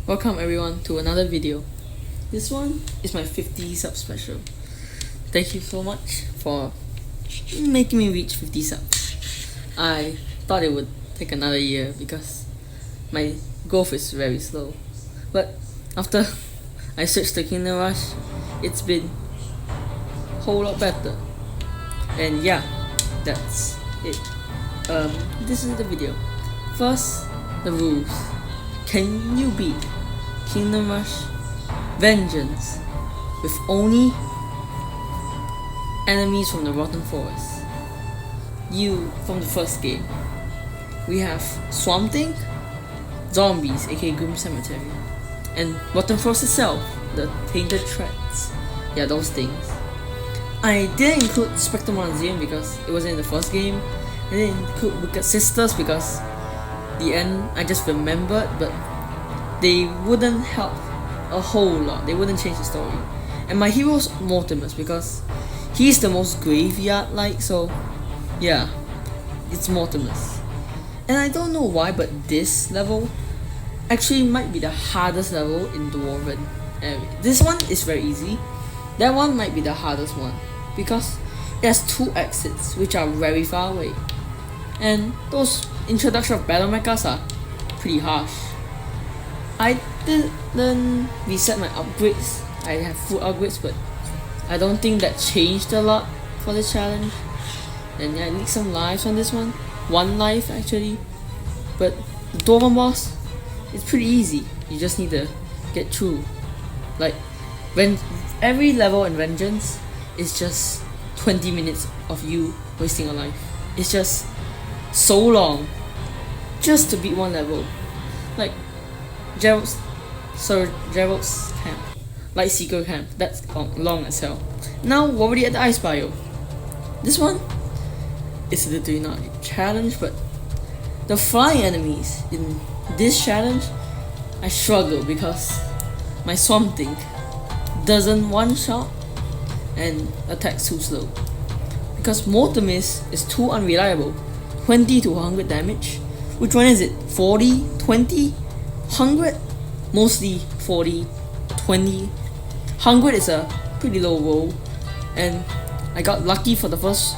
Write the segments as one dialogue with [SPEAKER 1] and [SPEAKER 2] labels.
[SPEAKER 1] Welcome everyone to another video. This one is my 50 sub special. Thank you so much for making me reach 50 subs. I thought it would take another year because my growth is very slow. But after I switched to Kingdom Rush, it's been a whole lot better. And yeah, that's it. This is the video. First, the rules. Can you beat Kingdom Rush Vengeance with only enemies from the Rotten Forest? From the first game, we have Swamp Thing, zombies aka Grim Cemetery, and Rotten Forest itself, the Tainted Threads. Yeah, those things. I didn't include Spectre Museum because it wasn't in the first game. I didn't include Wicked Sisters because the end I just remembered, but they wouldn't help a whole lot. They wouldn't change the story. And my hero's Mortimus because he's the most graveyard-like, so yeah, it's Mortimus. And I don't know why, but this level actually might be the hardest level in Dwarven area. This one is very easy. That one might be the hardest one because it has 2 exits which are very far away. And those introduction of battle mechas are pretty harsh. I didn't reset my upgrades. I have full upgrades, but I don't think that changed a lot for this challenge. And yeah, I need some lives on this one. 1 life actually. But the Dwarven boss, it's pretty easy. You just need to get through. Like, when every level in Vengeance is just 20 minutes of you wasting a life. It's just so long just to beat 1 level. Like Gerald's camp, like Seeker camp, that's long as hell. Now we're already at the ice biome. This one is literally not a challenge, but the flying enemies in this challenge, I struggle because my Swamp Thing doesn't one-shot and attacks too slow. Because Mortimus is too unreliable. 20 to 100 damage. Which one is it? 40, 20, 100? Mostly 40, 20. 100 is a pretty low roll. And I got lucky for the first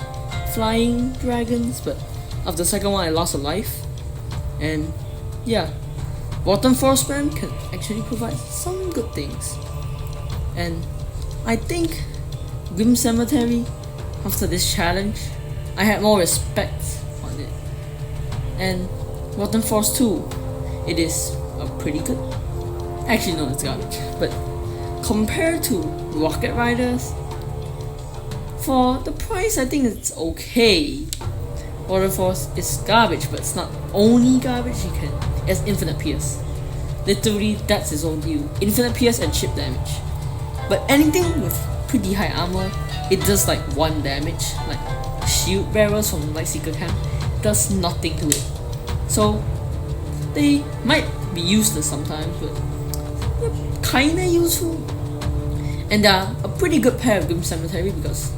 [SPEAKER 1] flying dragons, but after the second one I lost a life. And yeah, Rotten Forest spam can actually provide some good things. And I think Grim Cemetery, after this challenge, I had more respect on it. And Rotten Forest 2, it is a pretty good. Actually, no, it's garbage. But compared to Rocket Riders, for the price, I think it's okay. Rotten Forest is garbage, but it's not only garbage. It has infinite pierce. Literally, that's its own deal. Infinite pierce and chip damage. But anything with pretty high armor, it does like 1 damage. Like shield bearers from like Seeker camp does nothing to it. So they might be useless sometimes, but they're kinda useful. And they're a pretty good pair of Grim Cemetery because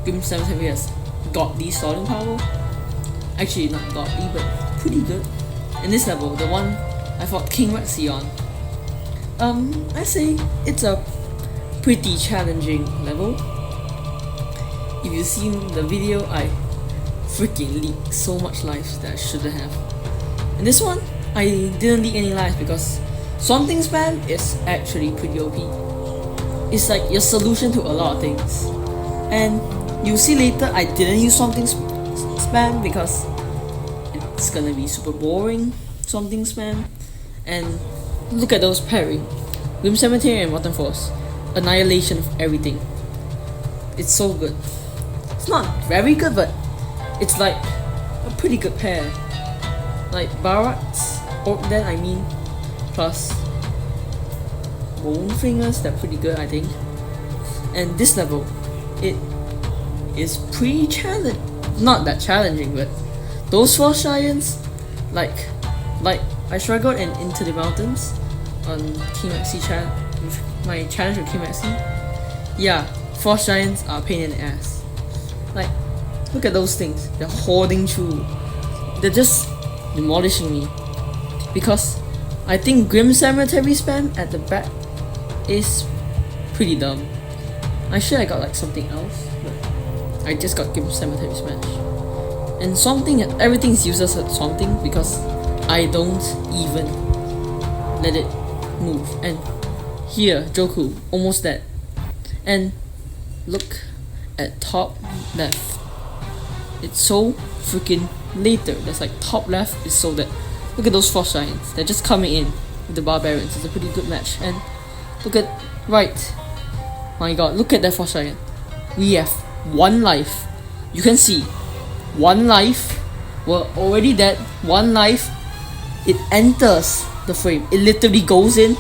[SPEAKER 1] Grim Cemetery has godly sorting power. Actually not godly, but pretty good. In this level, the one I fought King Rexy on, I say it's a pretty challenging level. If you've seen the video, I freaking leaked so much lives that I shouldn't have. And this one, I didn't leak any lives because Swamp Thing spam is actually pretty OP. It's like your solution to a lot of things. And you'll see later I didn't use Swamp Thing spam because it's gonna be super boring Swamp Thing spam. And look at those pairing. Grim Cemetery and Rotten Forest. Annihilation of everything. It's so good. It's not very good, but it's like a pretty good pair. Like Barats, or then I mean, plus Bone Fingers, they're pretty good I think. And this level, it is pretty challenging. Not that challenging, but those Frost Giants, like I struggled in Into the Mountains on King Maxi with my challenge with King Maxi. Yeah, Frost Giants are a pain in the ass. Like, look at those things. They're hoarding through. They're just demolishing me because I think Grim Cemetery spam at the back is pretty dumb. I should have got like something else, but I just got Grim Cemetery Smash. And something, everything's useless at something because I don't even let it move. And here, Joku, almost dead. And look at top left. It's so freaking later. That's like top left is so dead. Look at those Frost Giants. They're just coming in with the Barbarians. It's a pretty good match. And look at right. My god, look at that Frost Giant. We have 1 life. You can see 1 life. We're already dead. 1 life. It enters the frame. It literally goes in,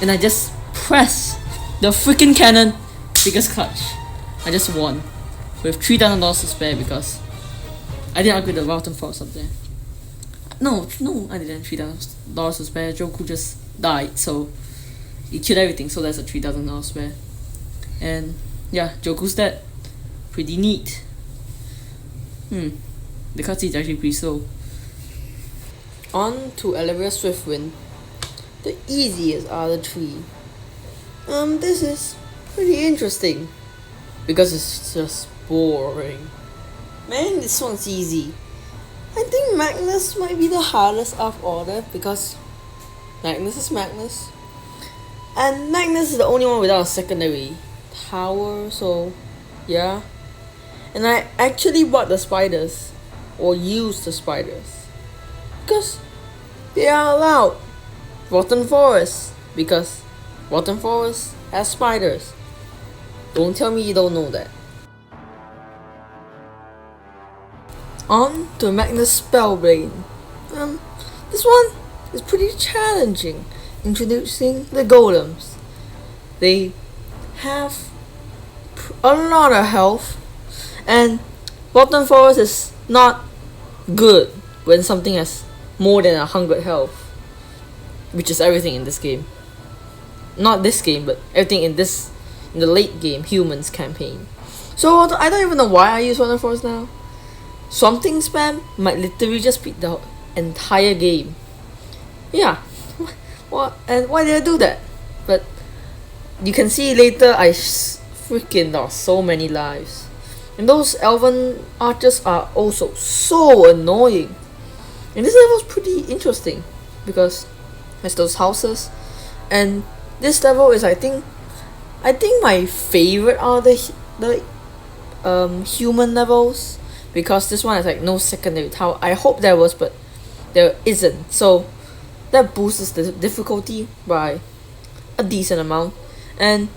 [SPEAKER 1] and I just press the freaking cannon because clutch. I just won with $3,000 to spare because I didn't upgrade the Rotten Force up there. No, I didn't. $3,000 to spare. Joku just died, so he killed everything. So that's a $3,000 spare. And yeah, Joku's dead. Pretty neat. The cutscene's actually pretty slow. On to Elevia Swiftwind. The easiest are the 3. This is pretty interesting because it's just boring. Man, this one's easy. I think Magnus might be the hardest of order because Magnus is Magnus. And Magnus is the only one without a secondary tower, so yeah. And I actually bought the spiders, or used the spiders, because they are allowed. Rotten Forest, because Rotten Forest has spiders. Don't tell me you don't know that. On to Magnus Spellblade. This one is pretty challenging. Introducing the golems. They have a lot of health, and Rotten Forest is not good when something has more than 100 health, which is everything in this game. Not this game, but everything in the late game humans campaign. So I don't even know why I use Rotten Forest now. Something spam might literally just beat the entire game. Yeah. What? And why did I do that? But you can see later I freaking lost so many lives. And those elven archers are also so annoying. And this level is pretty interesting because there's those houses, and this level is I think my favorite are the human levels, because this one has like no secondary tower. I hope there was, but there isn't. So that boosts the difficulty by a decent amount, and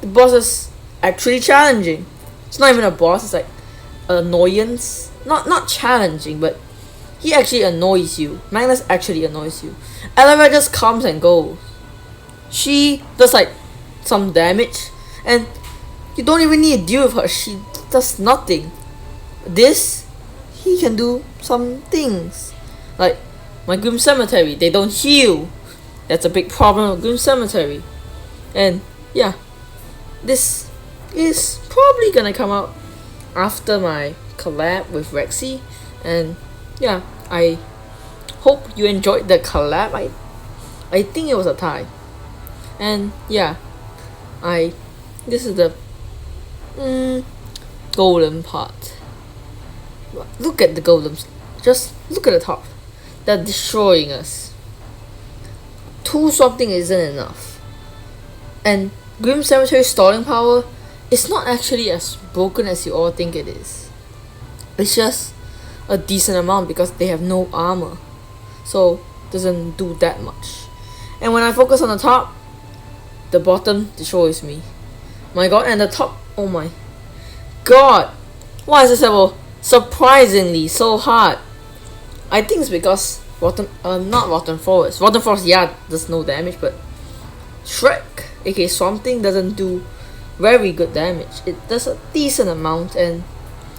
[SPEAKER 1] the boss is actually challenging. It's not even a boss, it's like annoyance. Not challenging, but he actually annoys you. Magnus actually annoys you. Elevia just comes and goes. She does like some damage, and you don't even need to deal with her. She does nothing. This, he can do some things. Like my Grim Cemetery, they don't heal. That's a big problem with Grim Cemetery. And yeah, this is probably gonna come out after my collab with Rexy. And yeah, I hope you enjoyed the collab. I think it was a tie. And yeah, this is the golem part. Look at the golems. Just look at the top. They're destroying us. 2 something isn't enough. And Grim Cemetery's stalling power is not actually as broken as you all think it is. It's just a decent amount because they have no armor, so it doesn't do that much. And when I focus on the top, the bottom destroys me. My god, and the top, oh my god, why is this level surprisingly so hard? I think it's because not Rotten Forest. Rotten Forest, yeah, does no damage, but Shrek, aka Swamp Thing, doesn't do very good damage. It does a decent amount, and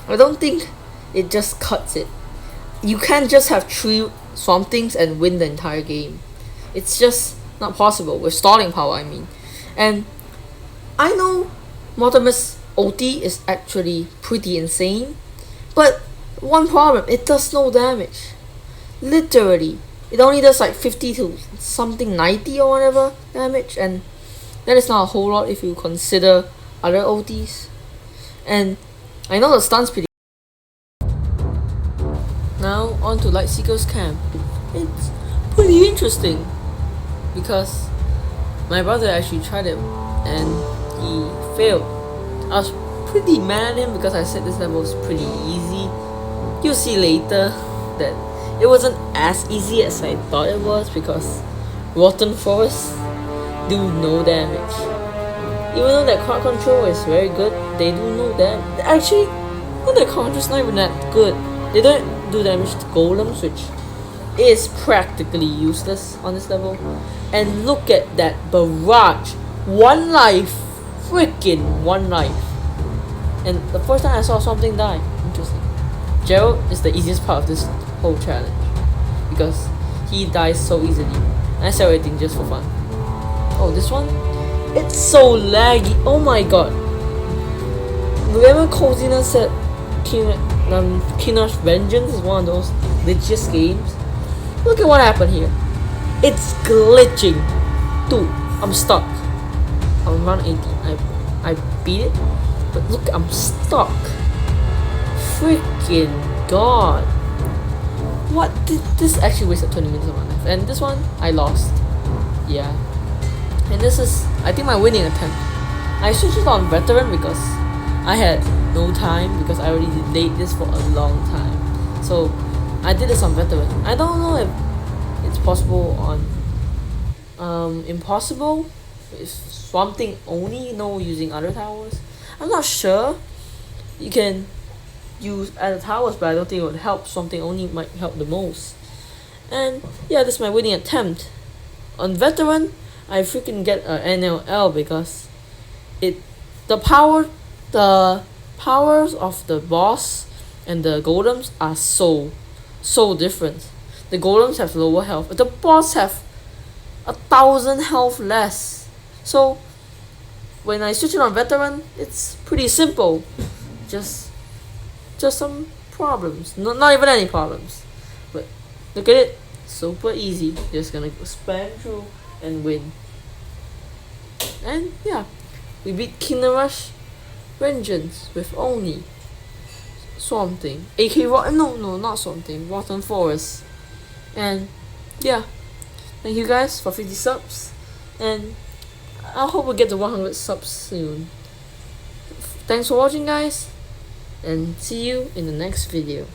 [SPEAKER 1] I don't think it just cuts it. You can't just have 3 Swamp Things and win the entire game. It's just not possible with stalling power, I mean. And I know Mortimer's OT is actually pretty insane, but one problem, it does no damage. Literally it only does like 50 to something 90 or whatever damage, and that is not a whole lot if you consider other OTs. And I know the stun's pretty. Now on to Lightseeker's camp. It's pretty interesting because my brother actually tried it and he failed. I was pretty mad at him because I said this level was pretty easy. You'll see later that it wasn't as easy as I thought it was because Rotten Forest do no damage. Even though their crowd control is very good, they do no damage. Actually, their crowd control is not even that good. They don't do damage to golems, which is practically useless on this level. And look at that barrage. One life. Freaking one life. And the first time I saw something die. Interesting. Gerald is the easiest part of this whole challenge because he dies so easily. I sell everything just for fun. Oh, this one? It's so laggy. Oh my god. Remember Coziness said Kinosh Vengeance is one of those glitchiest games? Look at what happened here. It's glitching. Dude, I'm stuck. I'm around 80. I beat it, but look, I'm stuck. Freaking god. What? This actually wasted 20 minutes of my life. And this one, I lost. Yeah. And this is, I think, my winning attempt. I switched it on veteran because I had no time because I already delayed this for a long time. So I did this on veteran. I don't know if it's possible on impossible with swamping only, no using other towers. I'm not sure. You can use other towers, but I don't think it would help. Something only might help the most. And yeah, this is my winning attempt. On veteran, I freaking get a NLL because the powers of the boss and the golems are so different. The golems have lower health. The boss have 1,000 health less. So when I switch it on veteran, it's pretty simple. Just some problems. Not even any problems. But look at it. Super easy. Just gonna spam through and win. And yeah, we beat Kinosh Vengeance with only Swamp Thing. No, not Swamp Thing. Rotten Forest. And yeah, thank you guys for 50 subs. And I hope we get to 100 subs soon. Thanks for watching, guys. And see you in the next video.